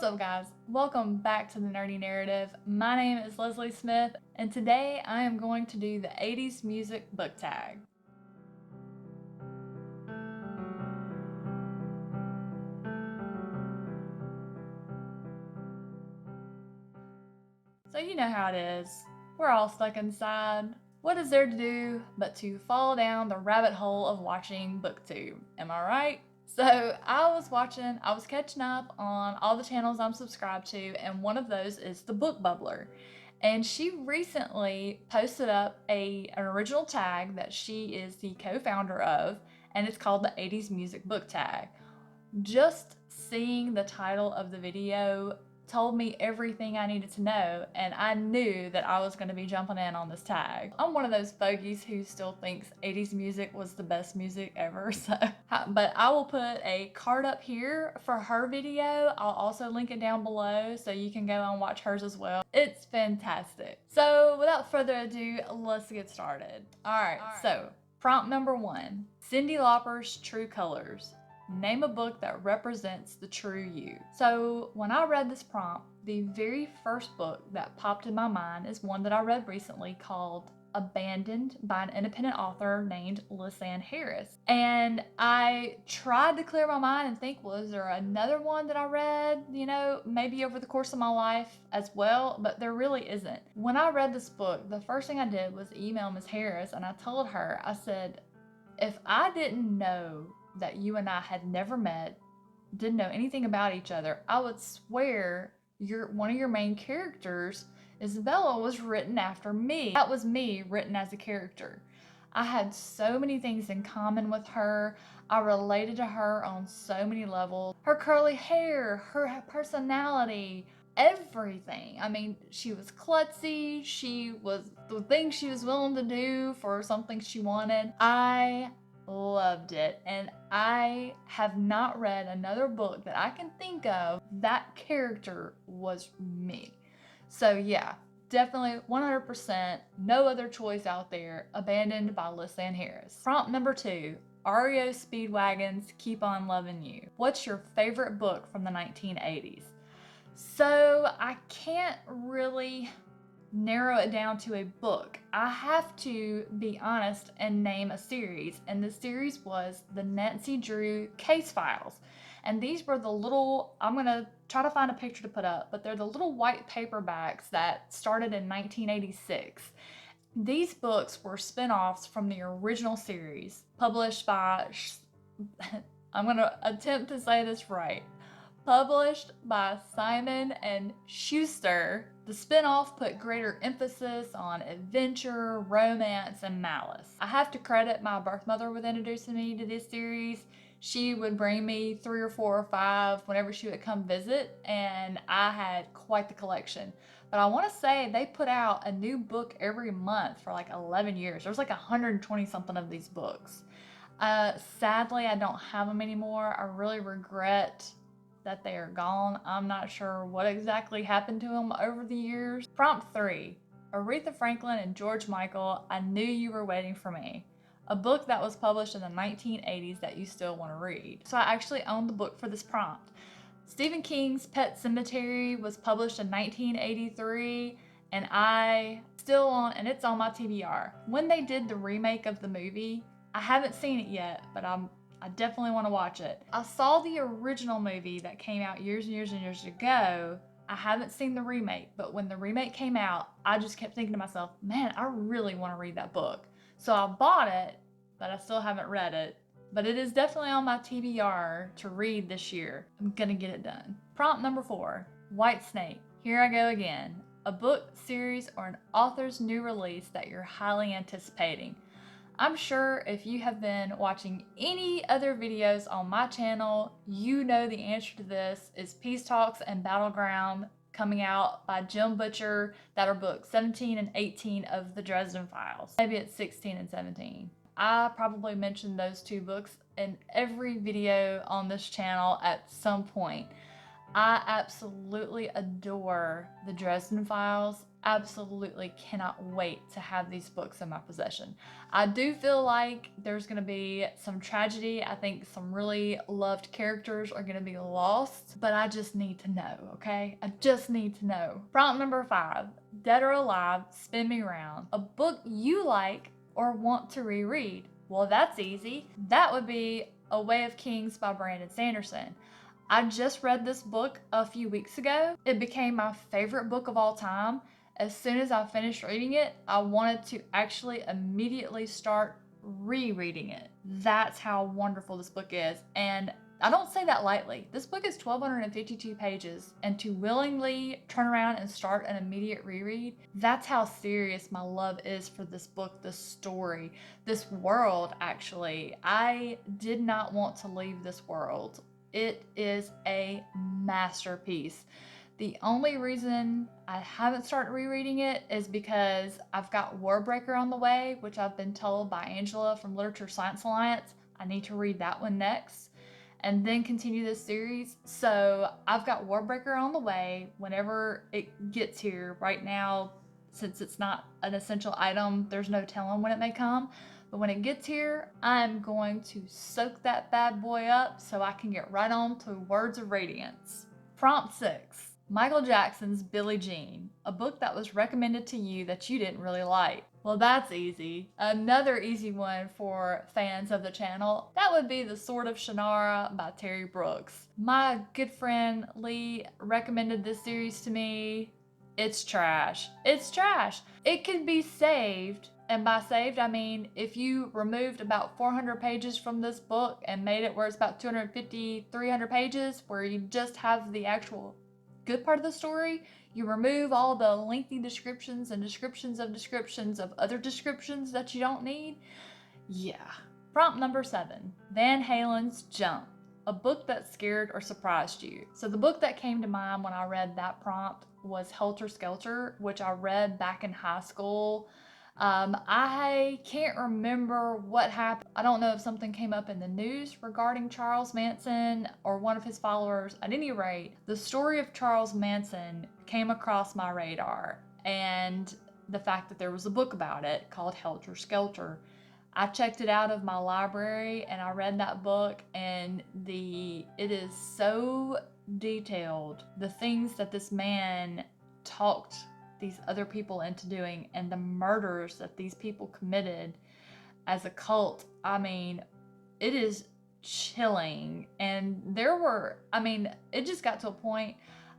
What's up, guys? Welcome back to the Nerdy Narrative. My name is Leslie Smith, and today I am going to do the 80s music book tag. So you know how it is. We're all stuck inside. What is there to do but to fall down the rabbit hole of watching BookTube? Am I right? So I was catching up on all the channels I'm subscribed to, and one of those is the Book Bubbler. And she recently posted up an original tag that she is the co-founder of, and it's called the 80s Music Book Tag. Just seeing the title of the video told me everything I needed to know, and I knew that I was going to be jumping in on this tag. I'm one of those fogies who still thinks 80s music was the best music ever, but I will put a card up here for her video. I'll also link it down below so you can go and watch hers as well. It's fantastic. So without further ado, let's get started. Alright, so prompt number 1, Cyndi Lauper's True Colors. Name a book that represents the true you. So when I read this prompt, the very first book that popped in my mind is one that I read recently called Abandoned by an independent author named Lisanne Harris. And I tried to clear my mind and think, well, is there another one that I read, maybe over the course of my life as well? But there really isn't. When I read this book, the first thing I did was email Ms. Harris, and I told her, I said, if I didn't know that you and I had never met, didn't know anything about each other, I would swear one of your main characters, Isabella, was written after me. That was me written as a character. I had so many things in common with her. I related to her on so many levels. Her curly hair, her personality, everything. I mean, she was klutzy. She was the things she was willing to do for something she wanted. I loved it, and I have not read another book that I can think of that character was me. So yeah, definitely 100%, no other choice out there. Abandoned by Lisanne Harris. Prompt number 2, REO Speedwagon's Keep On Loving You. What's your favorite book from the 1980s? So I can't really narrow it down to a book. I have to be honest and name a series, and the series was the Nancy Drew Case Files. And these were the little, I'm gonna try to find a picture to put up, but they're the little white paperbacks that started in 1986. These books were spin-offs from the original series, published by, I'm gonna attempt to say this right, published by Simon and Schuster. The spin-off put greater emphasis on adventure, romance, and malice. I have to credit my birth mother with introducing me to this series. She would bring me 3 or 4 or 5 whenever she would come visit, and I had quite the collection. But I want to say they put out a new book every month for like 11 years. There's like 120 something of these books. Sadly, I don't have them anymore. I really regret that they are gone. I'm not sure what exactly happened to them over the years. Prompt 3, Aretha Franklin and George Michael, I Knew You Were Waiting for Me. A book that was published in the 1980s that you still want to read. So I actually own the book for this prompt. Stephen King's Pet Sematary was published in 1983, and it's on my TBR. When they did the remake of the movie, I haven't seen it yet, but I definitely want to watch it. I saw the original movie that came out years and years and years ago. I haven't seen the remake, but when the remake came out, I just kept thinking to myself, man, I really want to read that book. So I bought it, but I still haven't read it. But it is definitely on my TBR to read this year. I'm gonna get it done. Prompt number 4, Whitesnake, Here I Go Again. A book, series, or an author's new release that you're highly anticipating. I'm sure if you have been watching any other videos on my channel, you know the answer to this is Peace Talks and Battleground, coming out by Jim Butcher, that are books 17 and 18 of the Dresden Files. Maybe it's 16 and 17. I probably mentioned those 2 books in every video on this channel at some point. I absolutely adore the Dresden Files. absolutely cannot wait to have these books in my possession. I do feel like there's going to be some tragedy. I think some really loved characters are going to be lost, but I just need to know, okay? I just need to know. Prompt number 5, Dead or Alive, Spin Me Round. A book you like or want to reread. Well, that's easy. That would be A Way of Kings by Brandon Sanderson. I just read this book a few weeks ago. It became my favorite book of all time. As soon as I finished reading it, I wanted to actually immediately start rereading it. That's how wonderful this book is. And I don't say that lightly. This book is 1,252 pages, and to willingly turn around and start an immediate reread, that's how serious my love is for this book, this story, this world, actually. I did not want to leave this world. It is a masterpiece. The only reason I haven't started rereading it is because I've got Warbreaker on the way, which I've been told by Angela from Literature Science Alliance. I need to read that one next and then continue this series. So I've got Warbreaker on the way whenever it gets here. Right now, since it's not an essential item, there's no telling when it may come. But when it gets here, I'm going to soak that bad boy up so I can get right on to Words of Radiance. Prompt 6. Michael Jackson's Billie Jean, a book that was recommended to you that you didn't really like. Well, that's easy. Another easy one for fans of the channel, that would be The Sword of Shannara by Terry Brooks. My good friend Lee recommended this series to me. It's trash. It's trash. It can be saved, and by saved I mean if you removed about 400 pages from this book and made it where it's about 250, 300 pages, where you just have the actual good part of the story, you remove all the lengthy descriptions and descriptions of other descriptions that you don't need. Yeah. Prompt number 7, Van Halen's Jump, a book that scared or surprised you. So the book that came to mind when I read that prompt was Helter Skelter, which I read back in high school. I can't remember what happened. I don't know if something came up in the news regarding Charles Manson or one of his followers. At any rate, the story of Charles Manson came across my radar, and the fact that there was a book about it called Helter Skelter. I checked it out of my library and I read that book, and it is so detailed. The things that this man talked these other people into doing and the murders that these people committed as a cult, I mean, it is chilling. And it just got to a point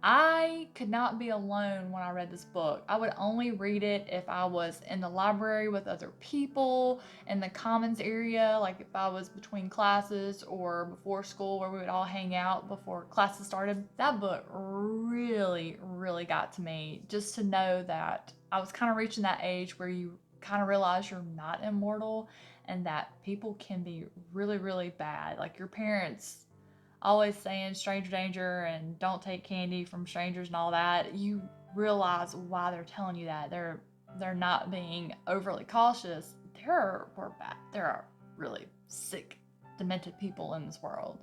I could not be alone when I read this book. I would only read it if I was in the library with other people in the commons area, like if I was between classes or before school where we would all hang out before classes started. That book really, really got to me, just to know that I was kind of reaching that age where you kind of realize you're not immortal and that people can be really, really bad. Like your parents always saying stranger danger and don't take candy from strangers and all that, you realize why they're telling you that. They're not being overly cautious. There are really sick, demented people in this world.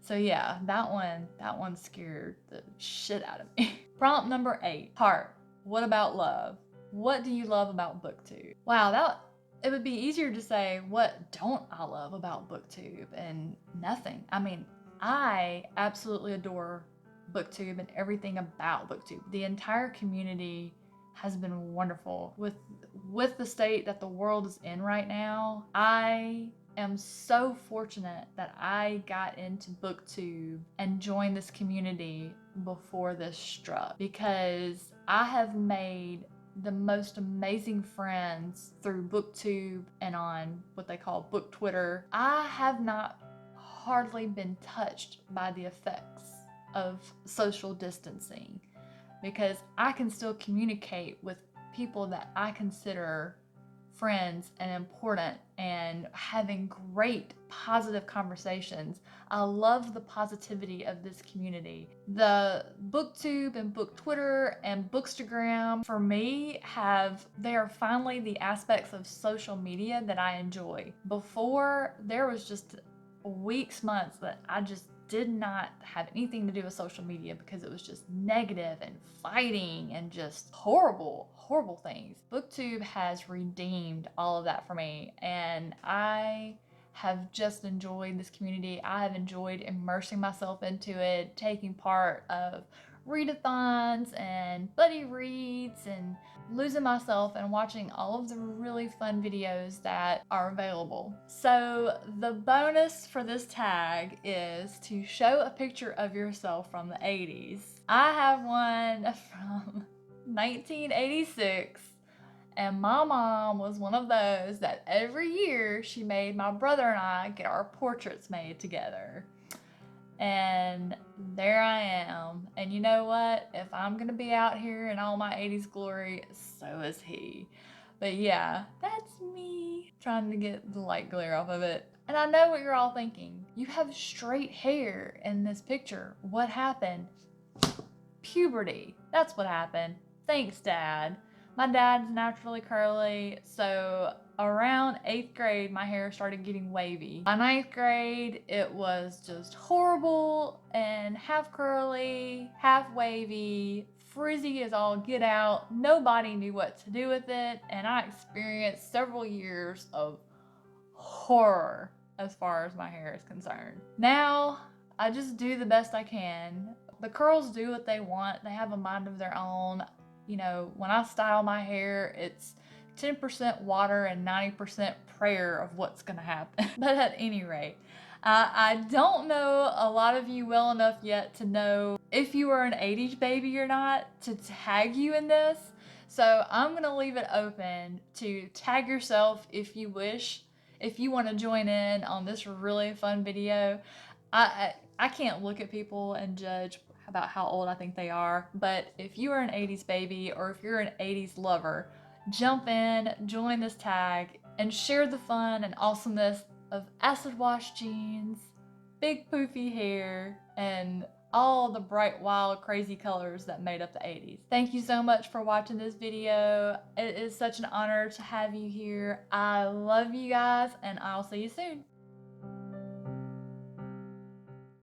So yeah, that one scared the shit out of me. Prompt number 8, Heart, what about love? What do you love about BookTube? Wow, it would be easier to say what don't I love about BookTube, and nothing. I mean, I absolutely adore BookTube and everything about BookTube. The entire community has been wonderful. With the state that the world is in right now, I am so fortunate that I got into BookTube and joined this community before this struck, because I have made the most amazing friends through BookTube and on what they call Book Twitter. I have not hardly been touched by the effects of social distancing, because I can still communicate with people that I consider friends and important and having great positive conversations. I love the positivity of this community. The BookTube and Book Twitter and Bookstagram for me they are finally the aspects of social media that I enjoy. Before, there was just weeks, months that did not have anything to do with social media because it was just negative and fighting and just horrible, horrible things. BookTube has redeemed all of that for me, and I have just enjoyed this community. I have enjoyed immersing myself into it, taking part of readathons and buddy reads, and losing myself and watching all of the really fun videos that are available. So the bonus for this tag is to show a picture of yourself from the 80s. I have one from 1986, and my mom was one of those that every year she made my brother and I get our portraits made together. And there I am. And you know what? If I'm gonna be out here in all my 80s glory, so is he. But yeah, that's me trying to get the light glare off of it. And I know what you're all thinking. You have straight hair in this picture. What happened? Puberty. That's what happened. Thanks, Dad. My dad's naturally curly, so around 8th grade, my hair started getting wavy. By 9th grade, it was just horrible and half curly, half wavy, frizzy as all get out. Nobody knew what to do with it, and I experienced several years of horror as far as my hair is concerned. Now, I just do the best I can. The curls do what they want. They have a mind of their own. You know, when I style my hair, it's 10% water and 90% prayer of what's gonna happen. But at any rate, I don't know a lot of you well enough yet to know if you are an 80s baby or not to tag you in this. So I'm gonna leave it open to tag yourself if you wish. If you want to join in on this really fun video. I can't look at people and judge about how old I think they are, but if you are an 80s baby or if you're an 80s lover, jump in, join this tag, and share the fun and awesomeness of acid wash jeans, big poofy hair, and all the bright, wild, crazy colors that made up the 80s. Thank you so much for watching this video. It is such an honor to have you here. I love you guys, and I'll see you soon.